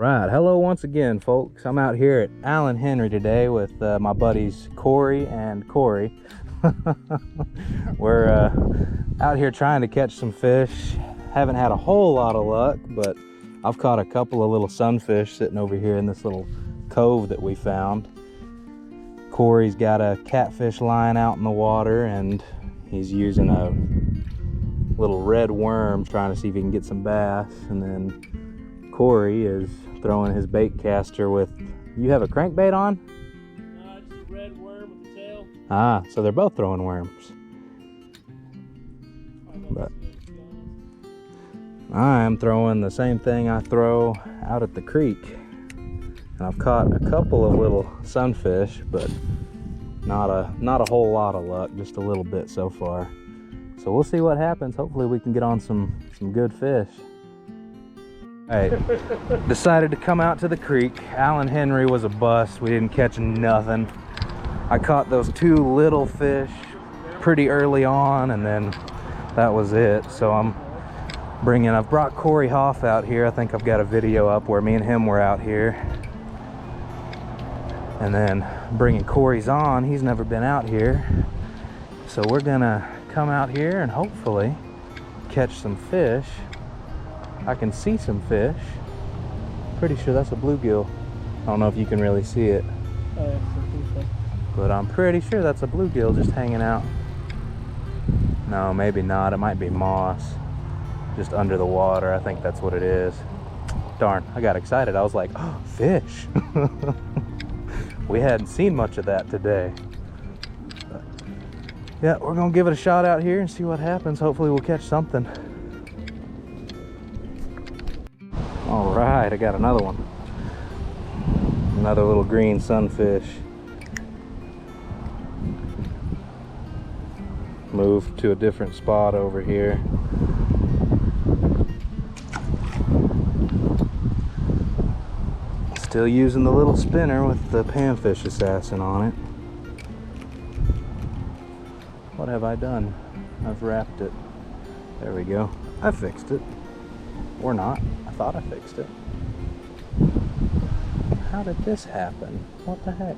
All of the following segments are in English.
Right, hello once again, folks. I'm out here at Allen Henry today with my buddies Corey and Corey. We're out here trying to catch some fish. Haven't had a whole lot of luck, but I've caught a couple of little sunfish sitting over here in this little cove that we found. Corey's got a catfish line out in the water, and he's using a little red worm trying to see if he can get some bass. And then Corey is throwing his bait caster with, you have a crankbait on? Just a red worm with the tail. Ah, so they're both throwing worms. But I am throwing the same thing I throw out at the creek. And I've caught a couple of little sunfish, but not a whole lot of luck, just a little bit so far. So we'll see what happens. Hopefully we can get on some good fish. Alright, decided to come out to the creek. Allen Henry was a bust. We didn't catch nothing. I caught those two little fish pretty early on, and then that was it. So I've brought Corey Hoff out here. I think I've got a video up where me and him were out here. And then bringing Corey's on. He's never been out here. So we're gonna come out here and hopefully catch some fish. I can see some fish. Pretty sure that's a bluegill. I don't know if you can really see it. Oh, yeah, I think so. But I'm pretty sure that's a bluegill just hanging out. No, maybe not. It might be moss. Just under the water. I think that's what it is. Darn, I got excited. I was like, oh, fish. We hadn't seen much of that today. But yeah, we're gonna give it a shot out here and see what happens. Hopefully we'll catch something. All right, I got another one. Another little green sunfish. Moved to a different spot over here. Still using the little spinner with the panfish assassin on it. What have I done? I've wrapped it. There we go. I fixed it. Or not. I thought I fixed it. How did this happen? What the heck?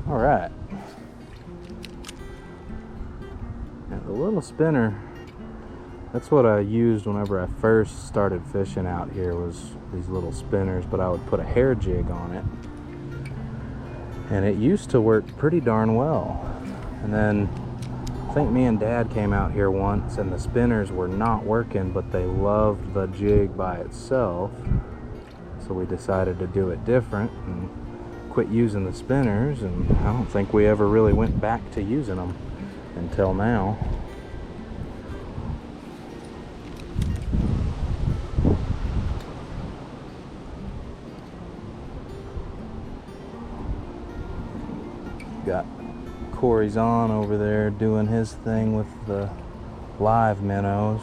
All right. Now the little spinner, that's what I used whenever I first started fishing out here, was these little spinners, but I would put a hair jig on it. And it used to work pretty darn well. And then I think me and Dad came out here once and the spinners were not working, but they loved the jig by itself. So we decided to do it different and quit using the spinners, and I don't think we ever really went back to using them until now. Got Corey's on over there doing his thing with the live minnows.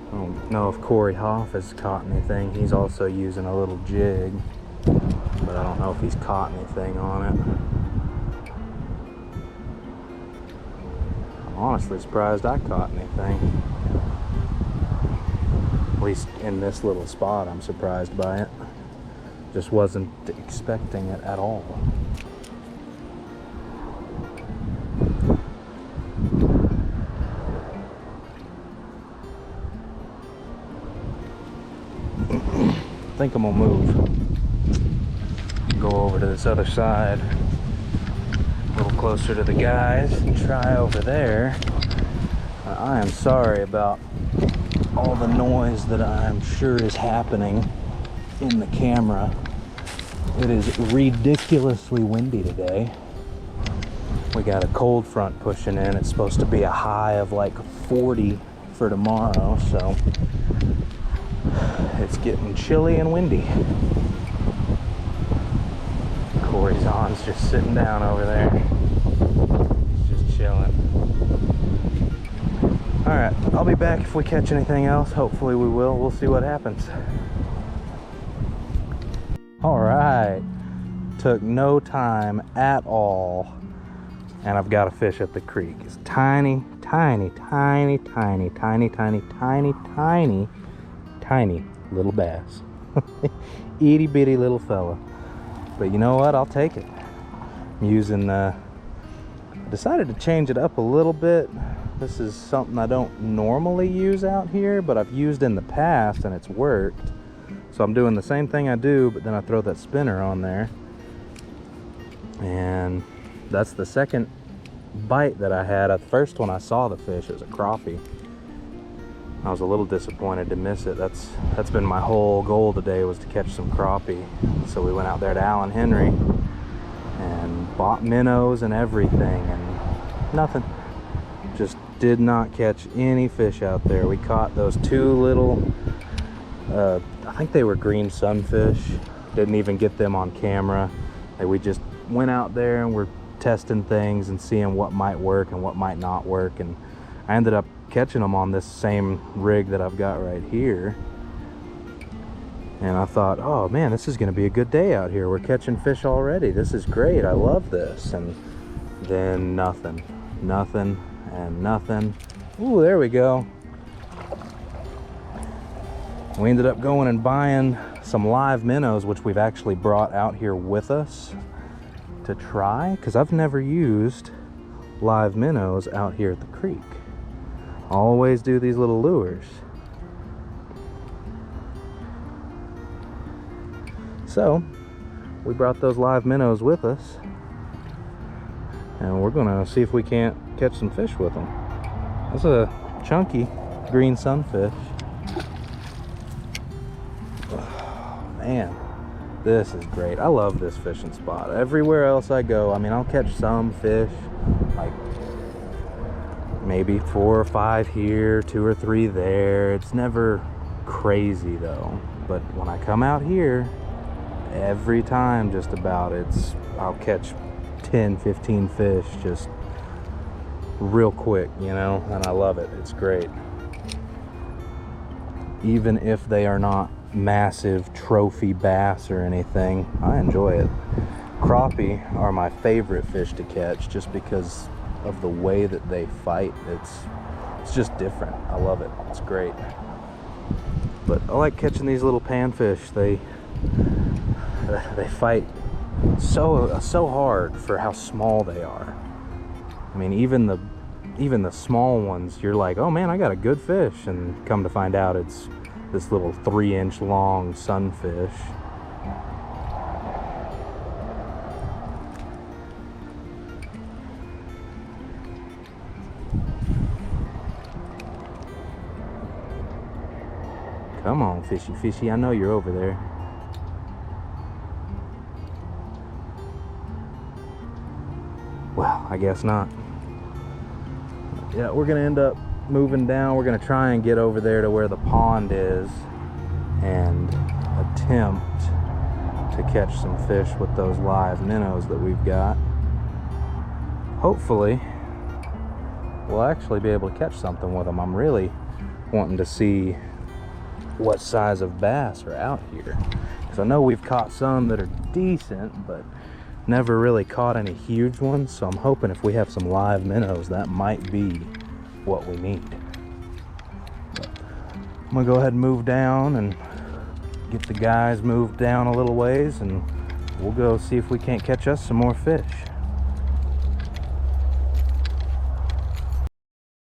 I don't know if Corey Hoff has caught anything. He's also using a little jig, but I don't know if he's caught anything on it. I'm honestly surprised I caught anything. At least in this little spot, I'm surprised by it. Just wasn't expecting it at all. I think I'm gonna move. Go over to this other side, a little closer to the guys, and try over there. I am sorry about all the noise that I'm sure is happening in the camera. It is ridiculously windy today. We got a cold front pushing in. It's supposed to be a high of like 40 for tomorrow, so it's getting chilly and windy. Corey's on's just sitting down over there. He's just chilling. Alright, I'll be back if we catch anything else. Hopefully we will. We'll see what happens. Alright. Took no time at all. And I've got a fish at the creek. It's tiny tiny, tiny, tiny, tiny, tiny, tiny, tiny, tiny little bass. Itty bitty little fella. But you know what? I'll take it. I'm using, decided to change it up a little bit. This is something I don't normally use out here, but I've used in the past and it's worked. So I'm doing the same thing I do, but then I throw that spinner on there. And that's the second bite that I had. At the first one I saw the fish, it was a crappie. I was a little disappointed to miss it. That's been my whole goal today, was to catch some crappie. So we went out there to Allen Henry and bought minnows and everything, and nothing. Just did not catch any fish out there. We caught those two little, I think they were green sunfish. Didn't even get them on camera. We just went out there and we're testing things and seeing what might work and what might not work, and I ended up catching them on this same rig that I've got right here. And I thought, oh man, this is gonna be a good day out here. We're catching fish already. This is great. I love this. And then nothing, nothing, and nothing. Ooh, there we go. We ended up going and buying some live minnows, which we've actually brought out here with us to try, because I've never used live minnows out here at the creek. I always do these little lures. So we brought those live minnows with us, and we're gonna see if we can't catch some fish with them. That's a chunky green sunfish. Oh, man, this is great. I love this fishing spot. Everywhere else I go, I mean, I'll catch some fish, like maybe 4 or 5 here, 2 or 3 there. It's never crazy though. But when I come out here, every time just about, I'll catch 10, 15 fish just real quick, you know, and I love it. It's great. Even if they are not massive trophy bass or anything, I enjoy it. Crappie are my favorite fish to catch just because of the way that they fight. It's just different. I love it. It's great. But I like catching these little panfish. They fight so hard for how small they are. I mean, even the small ones, you're like, oh man, I got a good fish, and come to find out it's this little 3-inch long sunfish. Come on, fishy, fishy, I know you're over there. Well, I guess not. Yeah, we're gonna end up moving down. We're gonna try and get over there to where the pond is and attempt to catch some fish with those live minnows that we've got. Hopefully, we'll actually be able to catch something with them. I'm really wanting to see what size of bass are out here, because I know we've caught some that are decent, but never really caught any huge ones. So I'm hoping if we have some live minnows, that might be what we need. But I'm gonna go ahead and move down and get the guys moved down a little ways, and we'll go see if we can't catch us some more fish.